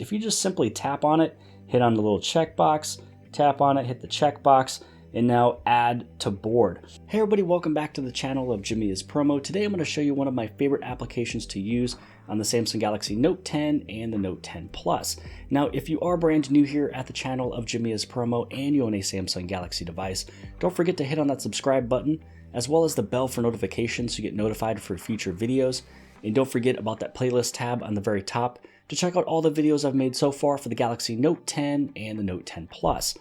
if you just simply tap on it, hit on the little checkbox, tap on it, hit the checkbox, and now add to board. Hey everybody, welcome back to the channel of Jimmy is Promo. Today I'm going to show you one of my favorite applications to use on the Samsung Galaxy Note 10 and the Note 10 Plus. Now, if you are brand new here at the channel of Jimmy is Promo and you own a Samsung Galaxy device, don't forget to hit on that subscribe button, as well as the bell for notifications so you get notified for future videos. And don't forget about that playlist tab on the very top to check out all the videos I've made so far for the Galaxy Note 10 and the Note 10 Plus.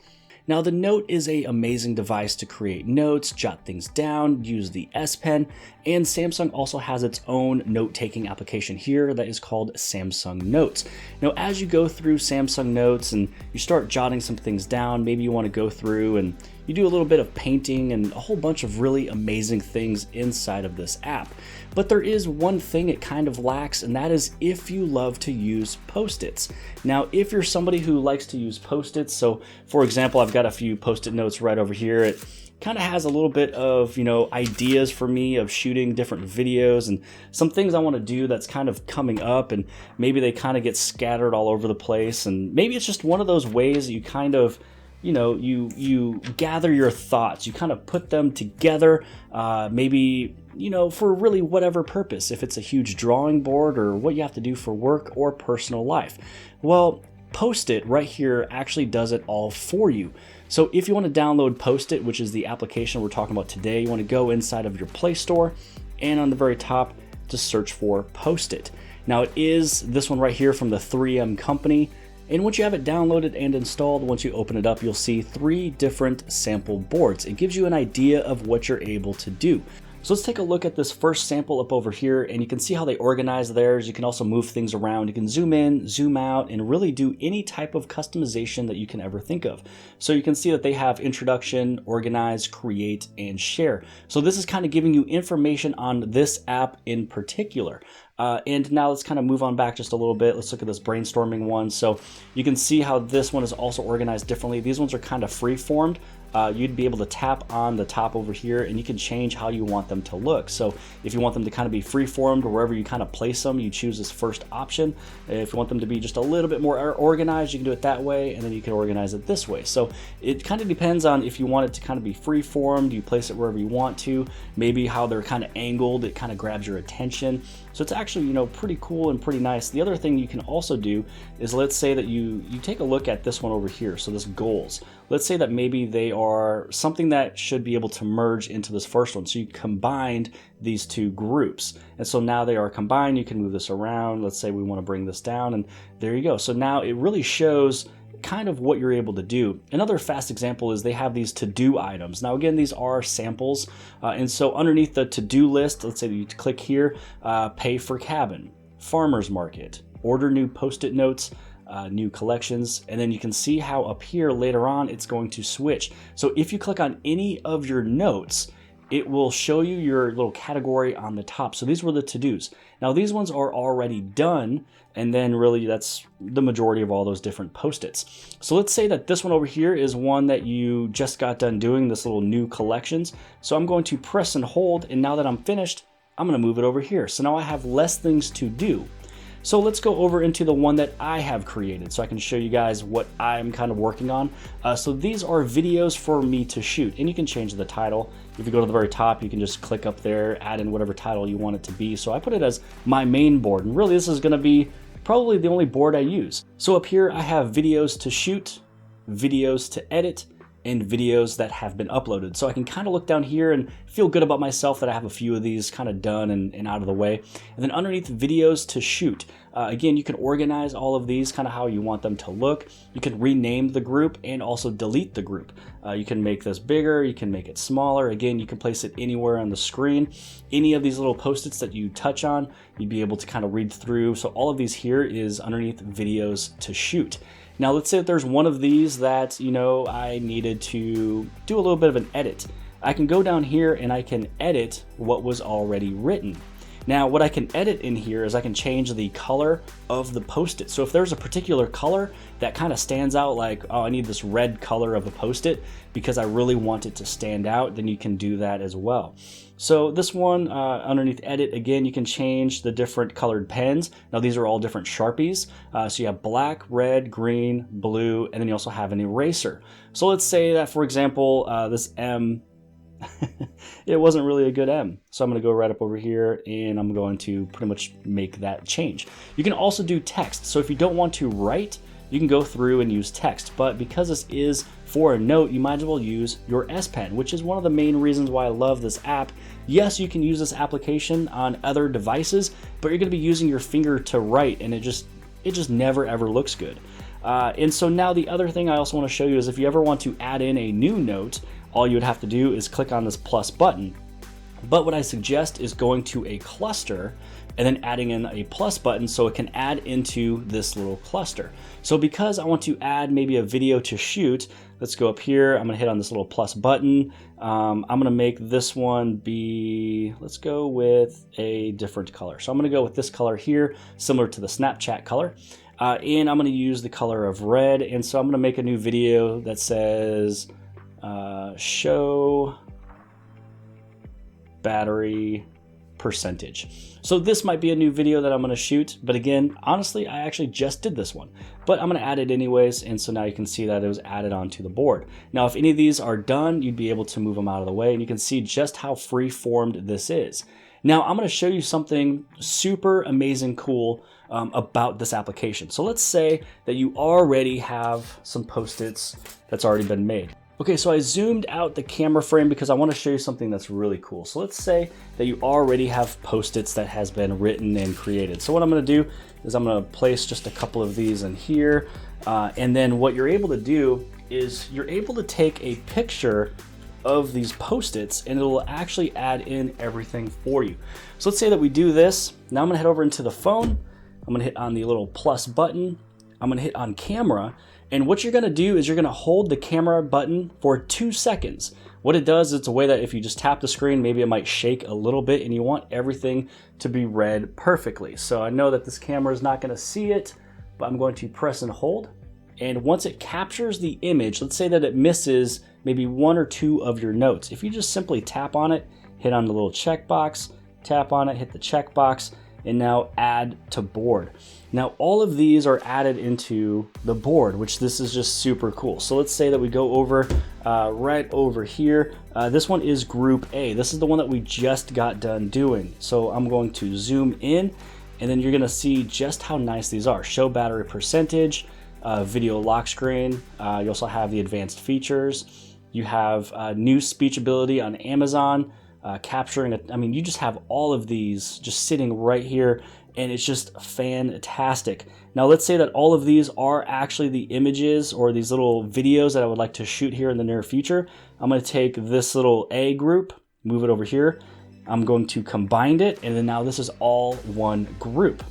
Now, the Note is an amazing device to create notes, jot things down, use the S Pen, and Samsung also has its own note-taking application here that is called Samsung Notes. Now, as you go through Samsung Notes and you start jotting some things down, maybe you want to go through and you do a little bit of painting and a whole bunch of really amazing things inside of this app. But there is one thing it kind of lacks, and that is if you love to use Postits. Now, if you're somebody who likes to use Postits, so for example, I've got a few Post-it notes right over here. It kind of has a little bit of, ideas for me of shooting different videos and some things I want to do that's kind of coming up, and maybe they kind of get scattered all over the place, and maybe it's just one of those ways that you kind of you gather your thoughts, you kind of put them together, maybe, for really whatever purpose, if it's a huge drawing board or what you have to do for work or personal life. Well, Postit right here actually does it all for you. So if you want to download Postit, which is the application we're talking about today, you want to go inside of your Play Store and on the very top, just search for Postit. Now it is this one right here from the 3M company. And once you have it downloaded and installed, once you open it up, you'll see 3 different sample boards. It gives you an idea of what you're able to do. So let's take a look at this first sample up over here, and you can see how they organize theirs. You can also move things around. You can zoom in, zoom out, and really do any type of customization that you can ever think of. So you can see that they have introduction, organize, create, and share. So this is kind of giving you information on this app in particular. And now let's kind of move on back just a little bit. Let's look at this brainstorming one. So you can see how this one is also organized differently. These ones are kind of free-formed. You'd be able to tap on the top over here and you can change how you want them to look. So if you want them to kind of be free-formed, or wherever you kind of place them, you choose this first option. If you want them to be just a little bit more organized, you can do it that way, and then you can organize it this way. So it kind of depends on if you want it to kind of be free-formed, you place it wherever you want to, maybe how they're kind of angled, it kind of grabs your attention. So it's actually, pretty cool and pretty nice. The other thing you can also do is, let's say that you take a look at this one over here. So this goals. Let's say that maybe they are something that should be able to merge into this first one. So you combined these 2 groups. And so now they are combined. You can move this around. Let's say we want to bring this down, and there you go. So now it really shows kind of what you're able to do. Another fast example is they have these to-do items. Now again, these are samples, and so underneath the to-do list, let's say you click here, pay for cabin, farmer's market, order new Post-it notes, new collections, and then you can see how up here later on it's going to switch. So if you click on any of your notes, it will show you your little category on the top. So these were the to-dos. Now these ones are already done, and then really that's the majority of all those different Post-its. So let's say that this one over here is one that you just got done doing, this little new collections. So I'm going to press and hold, and now that I'm finished, I'm going to move it over here. So now I have less things to do. So let's go over into the one that I have created so I can show you guys what I'm kind of working on. So these are videos for me to shoot, and you can change the title. If you go to the very top, you can just click up there, add in whatever title you want it to be. So I put it as my main board, and really this is going to be probably the only board I use. So up here I have videos to shoot, videos to edit, and videos that have been uploaded. So I can kind of look down here and feel good about myself that I have a few of these kind of done and out of the way. And then underneath videos to shoot, again, you can organize all of these kind of how you want them to look. You can rename the group and also delete the group. You can make this bigger, you can make it smaller. Again, you can place it anywhere on the screen. Any of these little Post-its that you touch on, you'd be able to kind of read through. So all of these here is underneath videos to shoot. Now let's say that there's one of these that, I needed to do a little bit of an edit. I can go down here and I can edit what was already written. Now what I can edit in here is I can change the color of the Post-it. So if there's a particular color that kind of stands out, like, oh, I need this red color of a Post-it because I really want it to stand out, then you can do that as well. So this one, underneath edit, again, you can change the different colored pens. Now these are all different Sharpies. So you have black, red, green, blue, and then you also have an eraser. So let's say that, for example, this M, it wasn't really a good M. So I'm going to go right up over here and I'm going to pretty much make that change. You can also do text. So if you don't want to write, you can go through and use text, but because this is for a note, you might as well use your S Pen, which is one of the main reasons why I love this app. Yes, you can use this application on other devices, but you're going to be using your finger to write, and it just never ever looks good. And so now the other thing I also want to show you is if you ever want to add in a new note, all you would have to do is click on this plus button. But what I suggest is going to a cluster and then adding in a plus button so it can add into this little cluster. So because I want to add maybe a video to shoot, let's go up here. I'm gonna hit on this little plus button. I'm gonna make this one be, let's go with a different color. So I'm gonna go with this color here, similar to the Snapchat color. And I'm gonna use the color of red. And so I'm gonna make a new video that says, show battery percentage. So this might be a new video that I'm going to shoot, but again, honestly, I actually just did this one, but I'm going to add it anyways. And so now you can see that it was added onto the board. Now, if any of these are done, you'd be able to move them out of the way, and you can see just how free-formed this is. Now, I'm going to show you something super amazing cool about this application. So let's say that you already have some Post-its that's already been made. Okay, so I zoomed out the camera frame because I want to show you something that's really cool. So let's say that you already have Post-its that has been written and created. So what I'm going to do is I'm going to place just a couple of these in here. And then what you're able to do is you're able to take a picture of these Post-its and it will actually add in everything for you. So let's say that we do this. Now I'm going to head over into the phone. I'm going to hit on the little plus button. I'm going to hit on camera. And what you're going to do is you're going to hold the camera button for 2 seconds. What it does, it's a way that if you just tap the screen, maybe it might shake a little bit and you want everything to be read perfectly. So I know that this camera is not going to see it, but I'm going to press and hold. And once it captures the image, let's say that it misses maybe 1 or 2 of your notes. If you just simply tap on it, hit on the little checkbox, tap on it, hit the checkbox, and now add to board. Now all of these are added into the board, which this is just super cool. So let's say that we go over right over here. This one is group A. This is the one that we just got done doing. So I'm going to zoom in and then you're gonna see just how nice these are. Show battery percentage, video lock screen. You also have the advanced features. You have new speech ability on Amazon. Capturing it. I mean, you just have all of these just sitting right here and it's just fantastic. Now let's say that all of these are actually the images or these little videos that I would like to shoot here in the near future. I'm going to take this little A group, move it over here. I'm going to combine it, and then now this is all one group.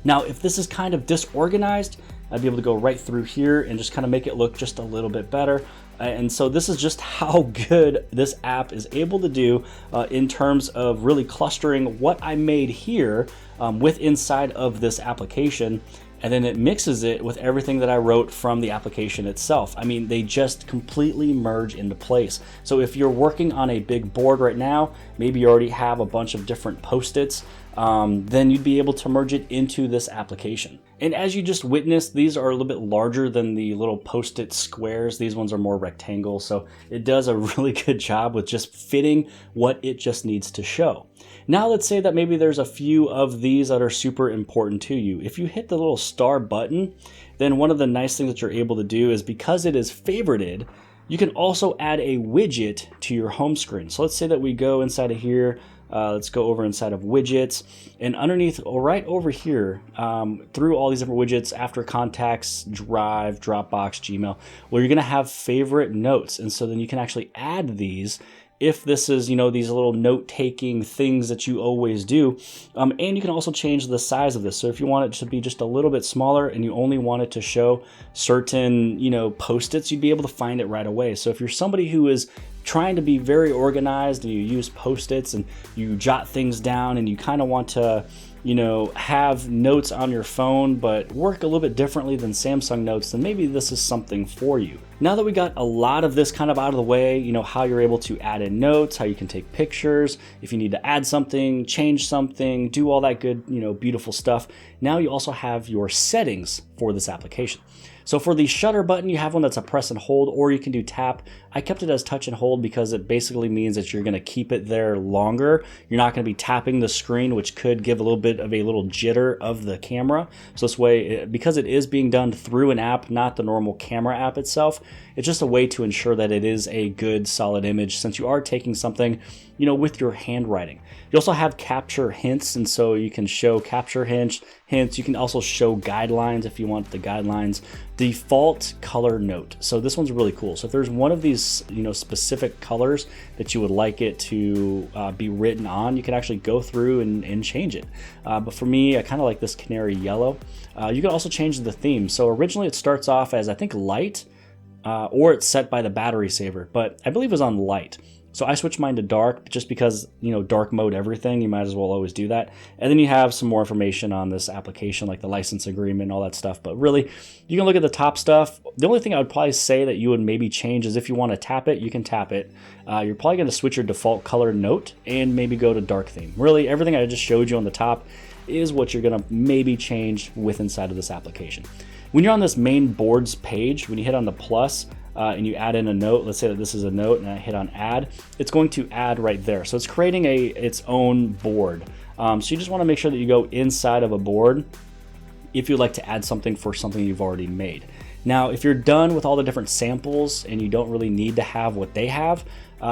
Now if this is kind of disorganized, I'd be able to go right through here and just kind of make it look just a little bit better. And so this is just how good this app is able to do in terms of really clustering what I made here with inside of this application. And then it mixes it with everything that I wrote from the application itself. I mean, they just completely merge into place. So if you're working on a big board right now, maybe you already have a bunch of different Post-its, then you'd be able to merge it into this application. And as you just witnessed, these are a little bit larger than the little Post-it squares. These ones are more rectangle, so it does a really good job with just fitting what it just needs to show. Now let's say that maybe there's a few of these that are super important to you. If you hit the little star button, then one of the nice things that you're able to do is because it is favorited, you can also add a widget to your home screen. So let's say that we go inside of here. Let's go over inside of widgets, and underneath right over here through all these different widgets after contacts, Drive, Dropbox, Gmail, well, you're gonna have favorite notes. And so then you can actually add these if this is, you know, these little note-taking things that you always do. And you can also change the size of this. So if you want it to be just a little bit smaller and you only want it to show certain, you know, Post-its, you'd be able to find it right away. So if you're somebody who is trying to be very organized and you use Post-its and you jot things down and you kind of want to, you know, have notes on your phone but work a little bit differently than Samsung Notes, then maybe this is something for you. Now that we got a lot of this kind of out of the way, you know, how you're able to add in notes, how you can take pictures, if you need to add something, change something, do all that good, you know, beautiful stuff. Now you also have your settings for this application. So for the shutter button, you have one that's a press and hold, or you can do tap. I kept it as touch and hold because it basically means that you're gonna keep it there longer. You're not gonna be tapping the screen, which could give a little bit of a little jitter of the camera. So this way, because it is being done through an app, not the normal camera app itself, it's just a way to ensure that it is a good solid image since you are taking something, you know, with your handwriting. You also have capture hints, and so you can show capture hints. You can also show guidelines if you want the guidelines. Default color note. So this one's really cool. So if there's one of these, you know, specific colors that you would like it to be written on, you can actually go through and change it. But for me, I kind of like this canary yellow. You can also change the theme. So originally it starts off as, I think, light, or it's set by the battery saver, but I believe it was on light. So I switched mine to dark just because, you know, dark mode everything, you might as well always do that. And then you have some more information on this application, like the license agreement, all that stuff. But really, you can look at the top stuff. The only thing I would probably say that you would maybe change is if you want to tap it, you can tap it. You're probably going to switch your default color note and maybe go to dark theme. Really, everything I just showed you on the top is what you're going to maybe change with inside of this application. When you're on this main boards page, when you hit on the plus, and you add in a note, let's say that this is a note and I hit on add, it's going to add right there. So it's creating its own board. So you just want to make sure that you go inside of a board if you'd like to add something for something you've already made. Now, if you're done with all the different samples and you don't really need to have what they have,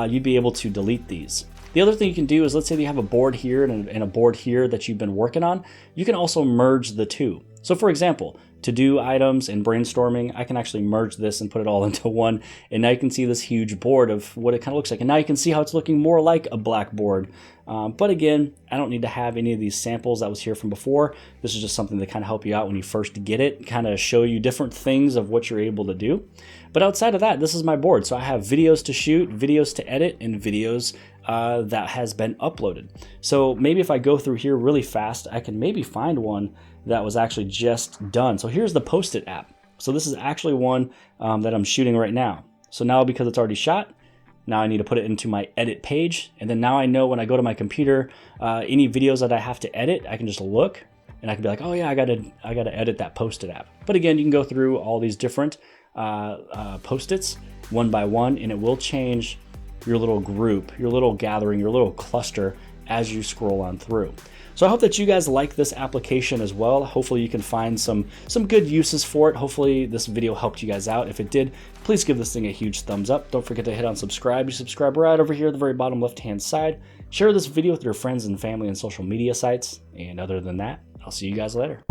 you'd be able to delete these. The other thing you can do is, let's say that you have a board here and a board here that you've been working on, you can also merge the two. So for example, to-do items and brainstorming, I can actually merge this and put it all into one. And now you can see this huge board of what it kind of looks like. And now you can see how it's looking more like a blackboard. But again, I don't need to have any of these samples that was here from before. This is just something to kind of help you out when you first get it, kind of show you different things of what you're able to do. But outside of that, this is my board. So I have videos to shoot, videos to edit, and videos that has been uploaded. So maybe if I go through here really fast, I can maybe find one that was actually just done. So here's the Postit app. So this is actually one that I'm shooting right now. So now because it's already shot, now I need to put it into my edit page. And then now I know when I go to my computer, any videos that I have to edit, I can just look and I can be like, oh yeah, I gotta edit that Postit app. But again, you can go through all these different Post-its one by one, and it will change your little group, your little gathering, your little cluster as you scroll on through. So I hope that you guys like this application as well. Hopefully you can find some good uses for it. Hopefully this video helped you guys out. If it did, please give this thing a huge thumbs up. Don't forget to hit on subscribe. You subscribe right over here at the very bottom left-hand side. Share this video with your friends and family and social media sites. And other than that, I'll see you guys later.